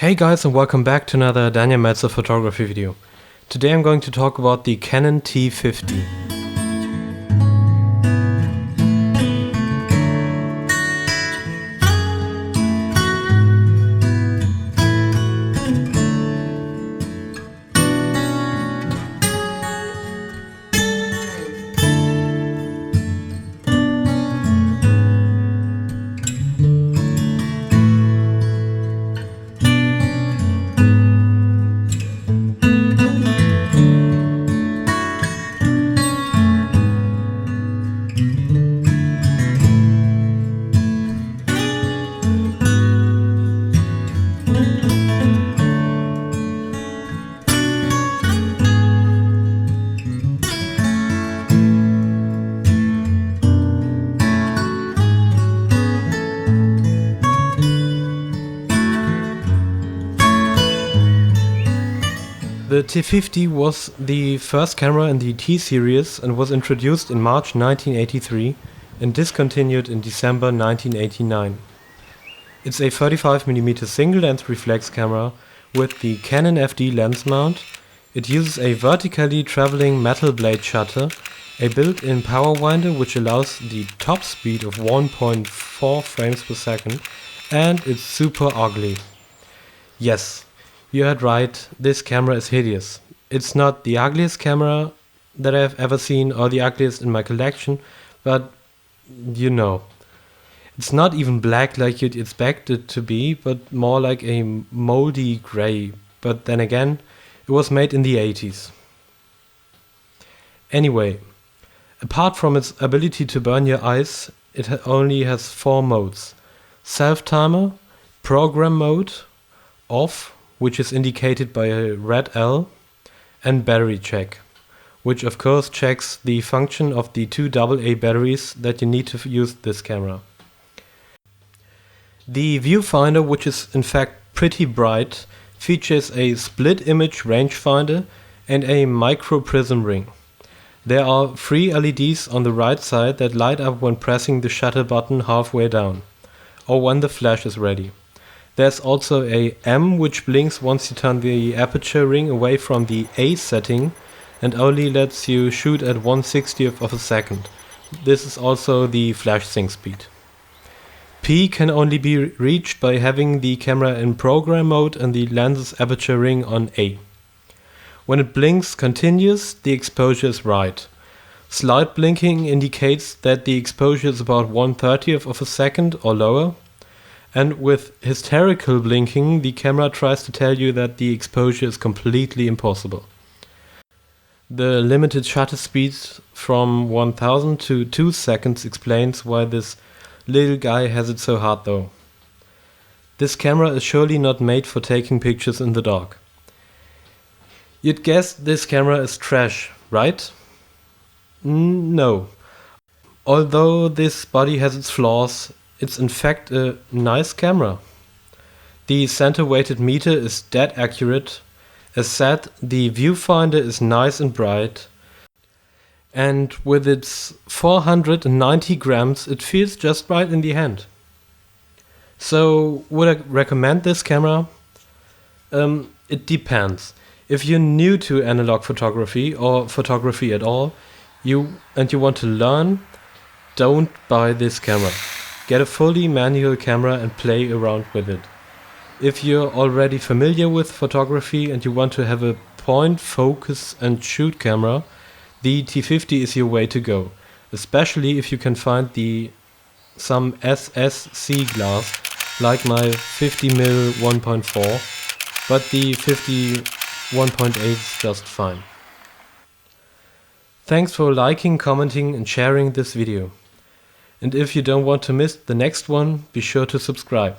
Hey guys, and welcome back to another Daniel Meltzer photography video. Today I'm going to talk about the Canon T50. The T50 was the first camera in the T series and was introduced in March 1983 and discontinued in December 1989. It's a 35mm single-lens reflex camera with the Canon FD lens mount. It uses a vertically traveling metal blade shutter, a built-in power winder which allows the top speed of 1.4 frames per second, and it's super ugly. Yes, you heard right, this camera is hideous. It's not the ugliest camera that I've ever seen or the ugliest in my collection, but you know. It's not even black like you'd expect it to be, but more like a moldy grey. But then again, it was made in the 80s. Anyway, apart from its ability to burn your eyes, it only has 4 modes. Self-timer, program mode, off, which is indicated by a red L, and battery check, which of course checks the function of the 2 AA batteries that you need to use this camera. The viewfinder, which is in fact pretty bright, features a split image rangefinder and a micro prism ring. There are 3 LEDs on the right side that light up when pressing the shutter button halfway down, or when the flash is ready. There's also a M which blinks once you turn the aperture ring away from the A setting and only lets you shoot at 1/60th of a second. This is also the flash sync speed. P can only be reached by having the camera in program mode and the lens's aperture ring on A. When it blinks continuous, the exposure is right. Slight blinking indicates that the exposure is about 1/30th of a second or lower. And with hysterical blinking, the camera tries to tell you that the exposure is completely impossible. The limited shutter speed from 1000 to 2 seconds explains why this little guy has it so hard though. This camera is surely not made for taking pictures in the dark. You'd guess this camera is trash, right? No. Although this body has its flaws, it's in fact a nice camera. The center weighted meter is dead accurate. As said, the viewfinder is nice and bright. And with its 490 grams, it feels just right in the hand. So, would I recommend this camera? It depends. If you're new to analog photography or photography at all, and you want to learn, don't buy this camera. Get a fully manual camera and play around with it. If you're already familiar with photography and you want to have a point, focus and shoot camera, the T50 is your way to go, especially if you can find some SSC glass like my 50mm 1.4, but the 50 1.8 is just fine. Thanks for liking, commenting and sharing this video. And if you don't want to miss the next one, be sure to subscribe.